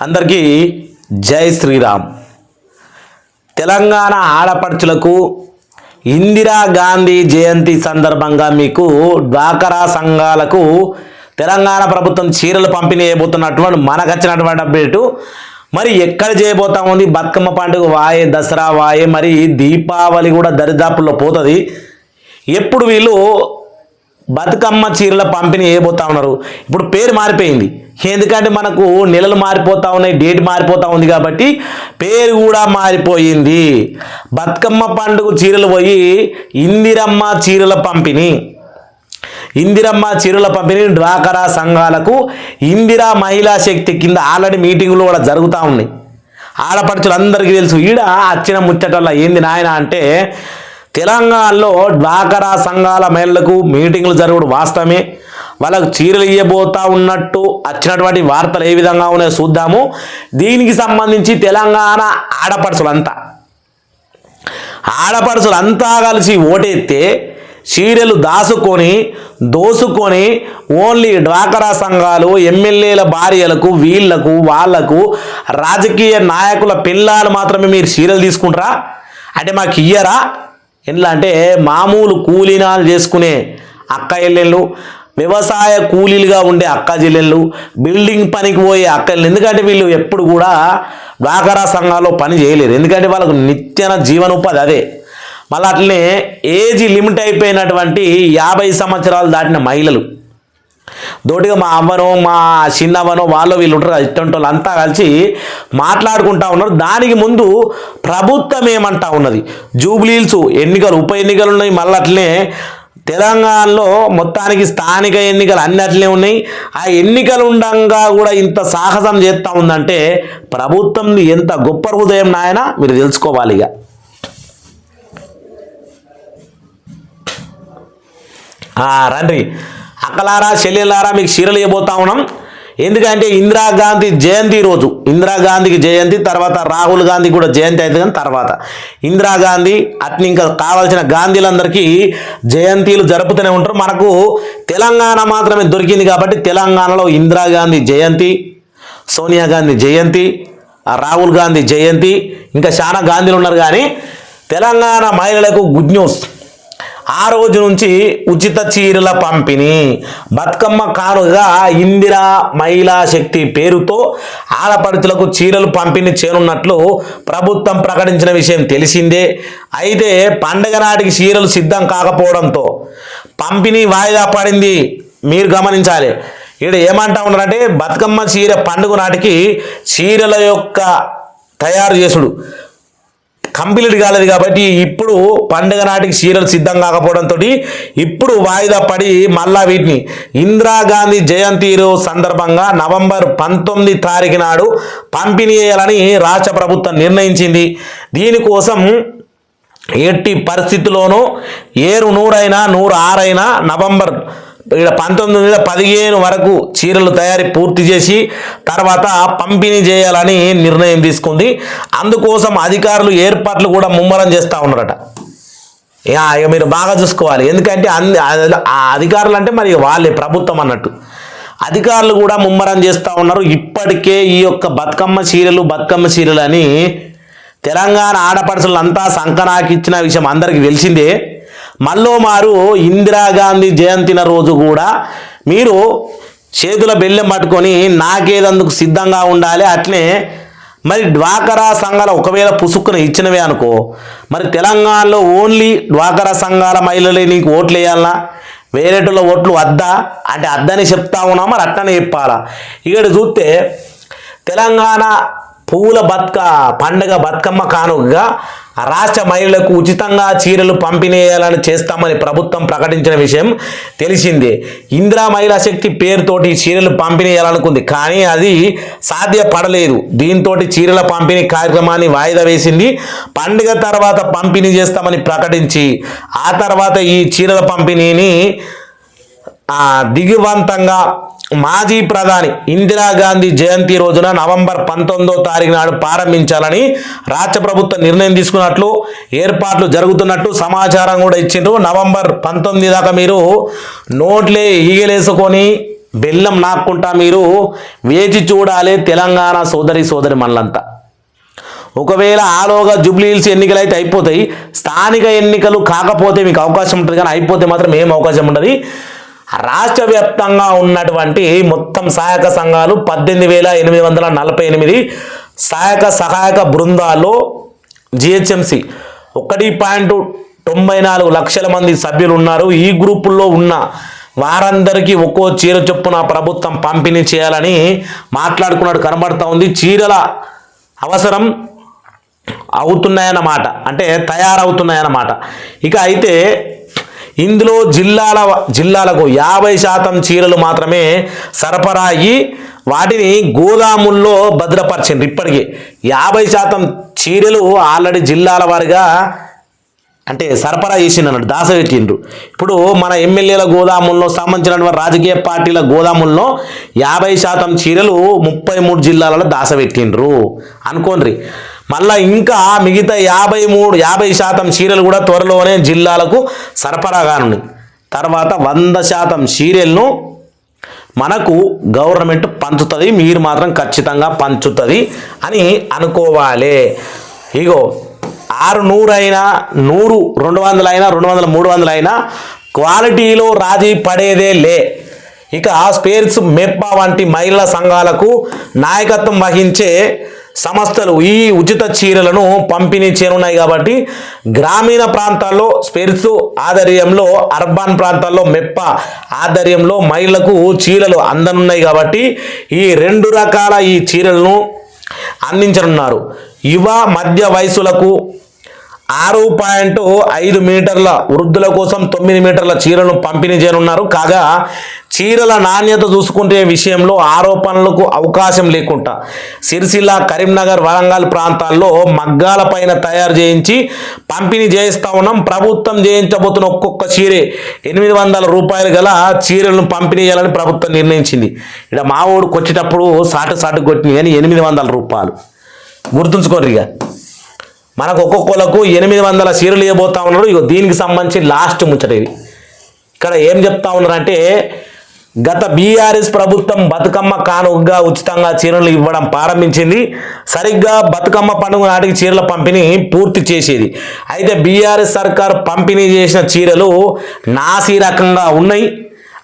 అందరికీ జై శ్రీరామ్. తెలంగాణ ఆడపడుచులకు ఇందిరాగాంధీ జయంతి సందర్భంగా మీకు డ్వాకరా సంఘాలకు తెలంగాణ ప్రభుత్వం చీరలు పంపిణీ చేయబోతున్నటువంటి మనకు వచ్చినటువంటి అప్డేటు. మరి ఎక్కడ చేయబోతా ఉంది? బతుకమ్మ పండుగ వాయే, దసరా వాయే, మరి దీపావళి కూడా దరిదాపుల్లో పోతుంది. ఎప్పుడు వీళ్ళు బతుకమ్మ చీరల పంపిణీ చేయబోతా ఉన్నారు. ఇప్పుడు పేరు మారిపోయింది, ఎందుకంటే మనకు నెలలు మారిపోతూ ఉన్నాయి, డేట్ మారిపోతూ ఉంది కాబట్టి పేరు కూడా మారిపోయింది. బతుకమ్మ పండుగ చీరలు పోయి ఇందిరమ్మ చీరల పంపిణీ. ఇందిరమ్మ చీరల పంపిణీ డ్వాకరా సంఘాలకు ఇందిరా మహిళా శక్తి కింద ఆల్రెడీ మీటింగులు కూడా జరుగుతూ ఉన్నాయి. ఆడపడుచులందరికీ తెలుసు. ఈడ అచ్చిన ముచ్చటల్లా ఏంది నాయన అంటే, తెలంగాణలో డ్వాకరా సంఘాల మహిళలకు మీటింగులు జరుగుడు వాస్తవమే. వాళ్ళకు చీరలు ఇవ్వబోతా ఉన్నట్టు వచ్చినటువంటి వార్తలు ఏ విధంగా ఉన్నాయో చూద్దాము. దీనికి సంబంధించి తెలంగాణ ఆడపడుచులంతా కలిసి ఓటెత్తే చీరలు దోసుకొని ఓన్లీ డ్వాకరా సంఘాలు, ఎమ్మెల్యేల భార్యలకు, వాళ్లకు రాజకీయ నాయకుల పిల్లలు మాత్రమే మీరు చీరలు తీసుకుంటారా అంటే మాకు ఇయ్యరా? ఎట్లా అంటే మామూలు కూలీనాలు చేసుకునే అక్క చెల్లెళ్ళు, వ్యవసాయ కూలీలుగా ఉండే అక్క చెల్లెళ్ళు, బిల్డింగ్ పనికి పోయే అక్కలు, ఎందుకంటే వీళ్ళు ఎప్పుడు కూడా డ్వాకరా సంఘాల్లో పని చేయలేరు, ఎందుకంటే వాళ్ళకు నిత్యన జీవనోపాధి అదే. మళ్ళీ అట్లనే ఏజ్ లిమిట్ అయిపోయినటువంటి 50 సంవత్సరాలు దాటిన మహిళలు తోటిగా మా అవ్వనో మా చిన్నవ్వనో వాళ్ళు వీళ్ళు ఉంటారు, ఇటువంటి వాళ్ళు అంతా కలిసి మాట్లాడుకుంటా ఉన్నారు. దానికి ముందు ప్రభుత్వం ఏమంటా ఉన్నది? జూబ్లీహిల్స్ ఎన్నికలు, ఉప ఎన్నికలు ఉన్నాయి. మళ్ళీ అట్లనే తెలంగాణలో మొత్తానికి స్థానిక ఎన్నికలు అన్ని అట్లనే ఉన్నాయి. ఆ ఎన్నికలు ఉండగా కూడా ఇంత సాహసం చేస్తూ ఉందంటే ప్రభుత్వం ఎంత గొప్ప హృదయం నాయన మీరు తెలుసుకోవాలి. ఇక రండి అక్కలారా, చెల్లెలారా, మీకు చీరలు ఇవ్వబోతా ఉన్నాం. ఎందుకంటే ఇందిరాగాంధీ జయంతి రోజు, ఇందిరాగాంధీకి జయంతి తర్వాత రాహుల్ గాంధీ కూడా జయంతి అవుతుంది. కానీ తర్వాత ఇందిరాగాంధీ అట్ని ఇంకా కావాల్సిన గాంధీలందరికీ జయంతిలు జరుపుతూనే ఉంటారు. మనకు తెలంగాణ మాత్రమే దొరికింది కాబట్టి తెలంగాణలో ఇందిరాగాంధీ జయంతి, సోనియా గాంధీ జయంతి, రాహుల్ గాంధీ జయంతి, ఇంకా చాలా గాంధీలు ఉన్నారు. కానీ తెలంగాణ మహిళలకు గుడ్ న్యూస్, ఆ రోజు నుంచి ఉచిత చీరల పంపిణీ. బతుకమ్మ కానుగా ఇందిరా మహిళా శక్తి పేరుతో ఆడపడుచులకు చీరలు పంపిణీ చేయనున్నట్లు ప్రభుత్వం ప్రకటించిన విషయం తెలిసిందే. అయితే పండగ నాటికి చీరలు సిద్ధం కాకపోవడంతో పంపిణీ వాయిదా పడింది. మీరు గమనించాలి. ఇక్కడ ఏమంటా ఉన్నారంటే, బతుకమ్మ చీర పండుగ నాటికి చీరల యొక్క తయారు చేసుడు కంప్లీట్ కాలేదు కాబట్టి ఇప్పుడు పండుగ నాటికి చీరలు సిద్ధం కాకపోవడంతో ఇప్పుడు వాయిదా పడి మళ్ళా వీటిని ఇందిరాగాంధీ జయంతి సందర్భంగా నవంబర్ 19 తారీఖు నాడు పంపిణీ చేయాలని రాష్ట్ర ప్రభుత్వం నిర్ణయించింది. దీనికోసం ఎట్టి పరిస్థితుల్లోనూ 106 నవంబర్ 1915 వరకు చీరలు తయారీ పూర్తి చేసి తర్వాత పంపిణీ చేయాలని నిర్ణయం తీసుకుంది. అందుకోసం అధికారులు ఏర్పాట్లు కూడా ముమ్మరం చేస్తూ ఉన్నారట. ఇక మీరు బాగా చూసుకోవాలి, ఎందుకంటే అధికారులు అంటే మరి వాళ్ళే ప్రభుత్వం అన్నట్టు. అధికారులు కూడా ముమ్మరం చేస్తూ ఉన్నారు. ఇప్పటికే ఈ యొక్క బతుకమ్మ చీరలు అని తెలంగాణ ఆడపడుచులంతా సంకనాకిచ్చిన విషయం అందరికీ తెలిసిందే. మరోమారు ఇందిరాగాంధీ జయంతిన రోజు కూడా మీరు చేతుల బెల్లెం పట్టుకొని నాకేదందుకు సిద్ధంగా ఉండాలి. అట్లే మరి డ్వాకరా సంఘాల ఒకవేళ పుసుక్కున ఇచ్చినవే అనుకో, మరి తెలంగాణలో ఓన్లీ డ్వాకరా సంఘాల మహిళలే నీకు ఓట్లు వేయాలన్నా, వేరేటోళ్ళ ఓట్లు వద్దా అంటే అద్దని చెప్తా ఉన్నా, మరి అట్లనే చెప్పాలా. ఇక్కడ చూస్తే తెలంగాణ పూల పండుగ బతుకమ్మ కానుకగా రాష్ట్ర మహిళలకు ఉచితంగా చీరలు పంపిణీ చేయాలని చేస్తామని ప్రభుత్వం ప్రకటించిన విషయం తెలిసిందే. ఇందిరా మహిళా శక్తి పేరుతోటి చీరలు పంపిణీ చేయాలనుకుంది, కానీ అది సాధ్యపడలేదు. దీంతో చీరల పంపిణీ కార్యక్రమాన్ని వాయిదా వేసింది. పండుగ తర్వాత పంపిణీ చేస్తామని ప్రకటించి ఆ తర్వాత ఈ చీరల పంపిణీని దిగ్విజయవంతంగా మాజీ ప్రధాని ఇందిరాగాంధీ జయంతి రోజున నవంబర్ 19వ తారీఖు నాడు ప్రారంభించాలని రాష్ట్ర ప్రభుత్వం నిర్ణయం తీసుకున్నట్లు ఏర్పాట్లు జరుగుతున్నట్టు సమాచారం కూడా ఇచ్చిండ్రు. నవంబర్ 19 దాకా మీరు నోట్లే ఈగలేసుకొని బెల్లం నాక్కుంటా మీరు వేచి చూడాలి తెలంగాణ సోదరి మనలంతా. ఒకవేళ ఆలోగా జూబ్లీహిల్స్ ఎన్నికలు అయితే అయిపోతాయి, స్థానిక ఎన్నికలు కాకపోతే మీకు అవకాశం ఉంటుంది, కానీ అయిపోతే మాత్రం ఏం అవకాశం ఉండదు. రాష్ట్ర వ్యాప్తంగా ఉన్నటువంటి మొత్తం సహాయక సంఘాలు 18,848 సహాయక బృందాల్లో జిహెచ్ఎంసి 1.94 లక్షల మంది సభ్యులు ఉన్నారు. ఈ గ్రూపుల్లో ఉన్న వారందరికీ ఒక్కో చీర చొప్పున ప్రభుత్వం పంపిణీ చేయాలని మాట్లాడుకున్నాడు కనబడతా ఉంది. చీరల అవసరం అవుతున్నాయన్నమాట, అంటే తయారవుతున్నాయన్నమాట. ఇక అయితే ఇందులో జిల్లాలకు 50% చీరలు మాత్రమే సరఫరా అయ్యి వాటిని గోదాముల్లో భద్రపరిచిండ్రు. ఇప్పటికీ 50% చీరలు ఆల్రెడీ జిల్లాల వారిగా అంటే సరఫరా చేసిండ్రు, దాసపెట్టిండ్రు. ఇప్పుడు మన ఎమ్మెల్యేల గోదాముల్లో సంబంధించినటువంటి రాజకీయ పార్టీల గోదాముల్లో 50% చీరలు 33 జిల్లాలలో దాసపెట్టిండ్రు అనుకోండి. మళ్ళీ ఇంకా మిగతా 50% చీరలు కూడా త్వరలోనే జిల్లాలకు సరఫరా కానుంది. తర్వాత 100% చీరలను మనకు గవర్నమెంట్ పంచుతుంది, మీరు మాత్రం ఖచ్చితంగా పంచుతుంది అని అనుకోవాలి. ఇగో 600 అయినా 100, 200 అయినా 200, 300 అయినా క్వాలిటీలో రాజీ పడేదే లే. ఇక స్పేర్స్ మెప్పా వంటి మహిళా సంఘాలకు నాయకత్వం వహించే సంస్థలు ఈ ఉచిత చీరలను పంపిణీ చేయనున్నాయి. కాబట్టి గ్రామీణ ప్రాంతాల్లో స్పేర్స్ ఆధ్వర్యంలో, అర్బన్ ప్రాంతాల్లో మెప్పా ఆధ్వర్యంలో మహిళలకు చీరలు అందనున్నాయి. కాబట్టి ఈ 2 రకాల ఈ చీరలను అందించనున్నారు. యువ మధ్య వయసులకు 6.5 మీటర్ల, వృద్ధుల కోసం 9 మీటర్ల చీరలను పంపిణీ చేయనున్నారు. కాగా చీరల నాణ్యత చూసుకుంటే విషయంలో ఆరోపణలకు అవకాశం లేకుండా సిరిసిల్ల, కరీంనగర్, వరంగల్ ప్రాంతాల్లో మగ్గాల పైన తయారు చేయించి పంపిణీ చేయిస్తా ఉన్నాం. ప్రభుత్వం చేయించబోతున్న ఒక్కొక్క చీరే 800 రూపాయలు గల చీరలను పంపిణీ చేయాలని ప్రభుత్వం నిర్ణయించింది. ఇక్కడ మా ఊడికి వచ్చేటప్పుడు సాటు కొట్టినాయి అని 800 రూపాయలు గుర్తుంచుకోరు. ఇక మనకు ఒక్కొక్కలకు 800 చీరలు ఇవ్వబోతా ఉన్నారు. ఇక దీనికి సంబంధించి లాస్ట్ ముచ్చట ఇది. ఇక్కడ ఏం చెప్తా ఉన్నారంటే, గత బీఆర్ఎస్ ప్రభుత్వం బతుకమ్మ కానుకగా ఉచితంగా చీరలు ఇవ్వడం ప్రారంభించింది. సరిగ్గా బతుకమ్మ పండుగ నాటికి చీరల పంపిణీ పూర్తి చేసేది. అయితే బీఆర్ఎస్ సర్కార్ పంపిణీ చేసిన చీరలు నాసి రకంగా ఉన్నాయి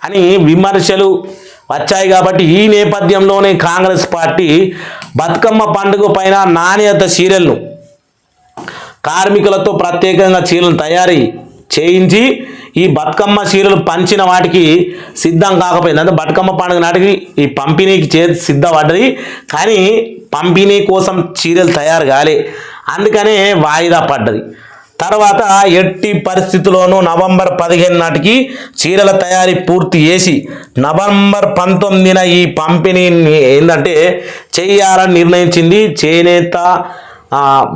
అని విమర్శలు వచ్చాయి. కాబట్టి ఈ నేపథ్యంలోనే కాంగ్రెస్ పార్టీ బతుకమ్మ పండుగ పైన నాణ్యత చీరలను కార్మికులతో ప్రత్యేకంగా చీరలను తయారీ చేయించి ఈ బతుకమ్మ చీరలు పంచిన వాటికి సిద్ధం కాకపోయింది. అంటే బతుకమ్మ పండుగ నాటికి ఈ పంపిణీకి సిద్ధపడ్డది, కానీ పంపిణీ కోసం చీరలు తయారు కాలే, అందుకనే వాయిదా పడ్డది. తర్వాత ఎట్టి పరిస్థితుల్లోనూ నవంబర్ 15 నాటికి చీరల తయారీ పూర్తి చేసి నవంబర్ 19న ఈ పంపిణీని ఏంటంటే చేయాలని నిర్ణయించింది. చేనేత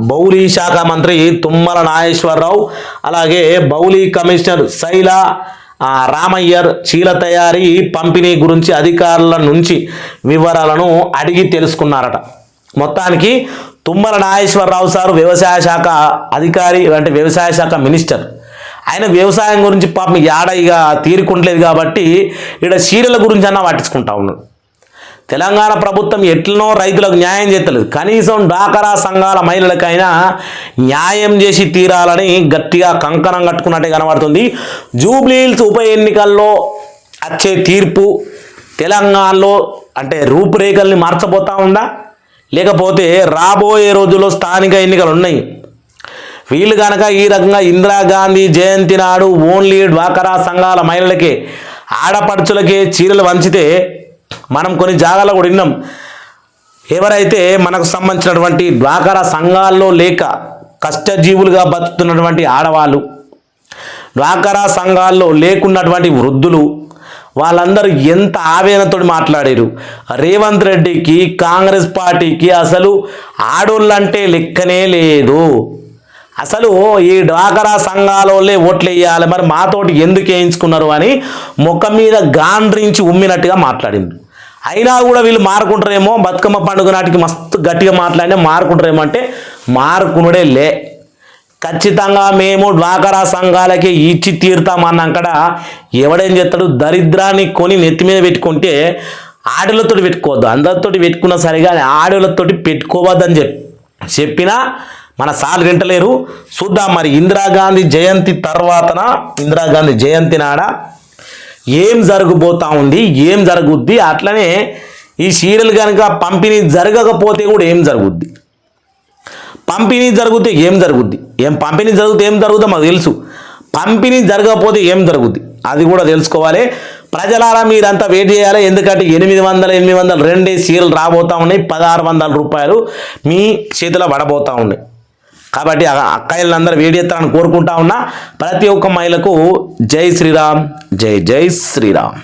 బౌలి శాఖ మంత్రి తుమ్మల నాగేశ్వరరావు, అలాగే బౌలి కమిషనర్ శైల రామయ్యర్ చీర తయారీ పంపిణీ గురించి అధికారుల నుంచి వివరాలను అడిగి తెలుసుకున్నారట. మొత్తానికి తుమ్మల నాగేశ్వరరావు సార్ వ్యవసాయ శాఖ అధికారి, అంటే వ్యవసాయ శాఖ మినిస్టర్. ఆయన వ్యవసాయం గురించి పాపం ఏడైగా తీరుకుంటలేదు కాబట్టి ఇక్కడ చీరల గురించి అన్నా పట్టించుకుంటా ఉన్నాడు. తెలంగాణ ప్రభుత్వం ఎట్లనో రైతులకు న్యాయం చేస్తలేదు, కనీసం డ్వాక్రా సంఘాల మహిళలకైనా న్యాయం చేసి తీరాలని గట్టిగా కంకణం కట్టుకున్నట్టే కనబడుతుంది. జూబ్లీహిల్స్ ఉప ఎన్నికల్లో వచ్చే తీర్పు తెలంగాణలో అంటే రూపురేఖల్ని మార్చబోతా ఉందా, లేకపోతే రాబోయే రోజుల్లో స్థానిక ఎన్నికలు ఉన్నాయి, వీళ్ళు కనుక ఈ రకంగా ఇందిరాగాంధీ జయంతి నాడు ఓన్లీ డ్వాక్రా సంఘాల మహిళలకే, ఆడపడుచులకే చీరలు వంచితే మనం కొన్ని జాగాలో కూడా విన్నాం, ఎవరైతే మనకు సంబంధించినటువంటి డ్వాక్రా సంఘాల్లో లేక కష్టజీవులుగా బతుకుతున్నటువంటి ఆడవాళ్ళు, డ్వాక్రా సంఘాల్లో లేకున్నటువంటి వృద్ధులు, వాళ్ళందరూ ఎంత ఆవేదనతో మాట్లాడారు. రేవంత్ రెడ్డికి, కాంగ్రెస్ పార్టీకి అసలు ఆడోళ్ళంటే లెక్కనే లేదు. అసలు ఈ డ్వాక్రా సంఘాలే ఓట్లు వేయాలి, మరి మాతోటి ఎందుకు వేయించుకున్నారు అని ముఖం మీద గాండ్రించి ఉమ్మినట్టుగా మాట్లాడింది. అయినా కూడా వీళ్ళు మారుకుంటారేమో, బతుకమ్మ పండుగ నాటికి మస్తు గట్టిగా మాట్లాడినా మారుకుంటారేమో అంటే మారుకునుడే లే. ఖచ్చితంగా మేము డ్వాకరా సంఘాలకి ఇచ్చి తీరుతామన్నాకడ ఎవడేం చేస్తాడు, దరిద్రాన్ని కొని నెత్తి మీద పెట్టుకుంటే ఆడలతోటి పెట్టుకోవద్దు, అందరితోటి పెట్టుకున్నా సరిగా ఆడలతోటి పెట్టుకోవద్దని చెప్పినా మన సార్ వింటలేరు. చూద్దాం మరి ఇందిరాగాంధీ జయంతి తర్వాతన, ఇందిరాగాంధీ జయంతి నాడ ఏం జరగబోతా ఉంది, ఏం జరుగుద్ది, అట్లనే ఈ సీరియల్ కనుక పంపిణీ జరగకపోతే కూడా ఏం జరుగుద్ది, పంపిణీ జరిగితే ఏం జరుగుద్ది, పంపిణీ జరిగితే ఏం జరుగుతుందో మాకు తెలుసు, పంపిణీ జరగకపోతే ఏం జరుగుద్ది అది కూడా తెలుసుకోవాలి. ప్రజలారా మీరంతా వెయిట్ చేయాలి, ఎందుకంటే 800 రెండే సీరియల్ రాబోతూ ఉన్నాయి, 1600 రూపాయలు మీ చేతిలో పడబోతూ ఉన్నాయి. కాబట్టి అక్కాయిలందరూ వెయిట్ చేస్తారని కోరుకుంటా ఉన్నా. ప్రతి ఒక్క మహిళకు జై శ్రీరామ్, జై జై శ్రీరామ్.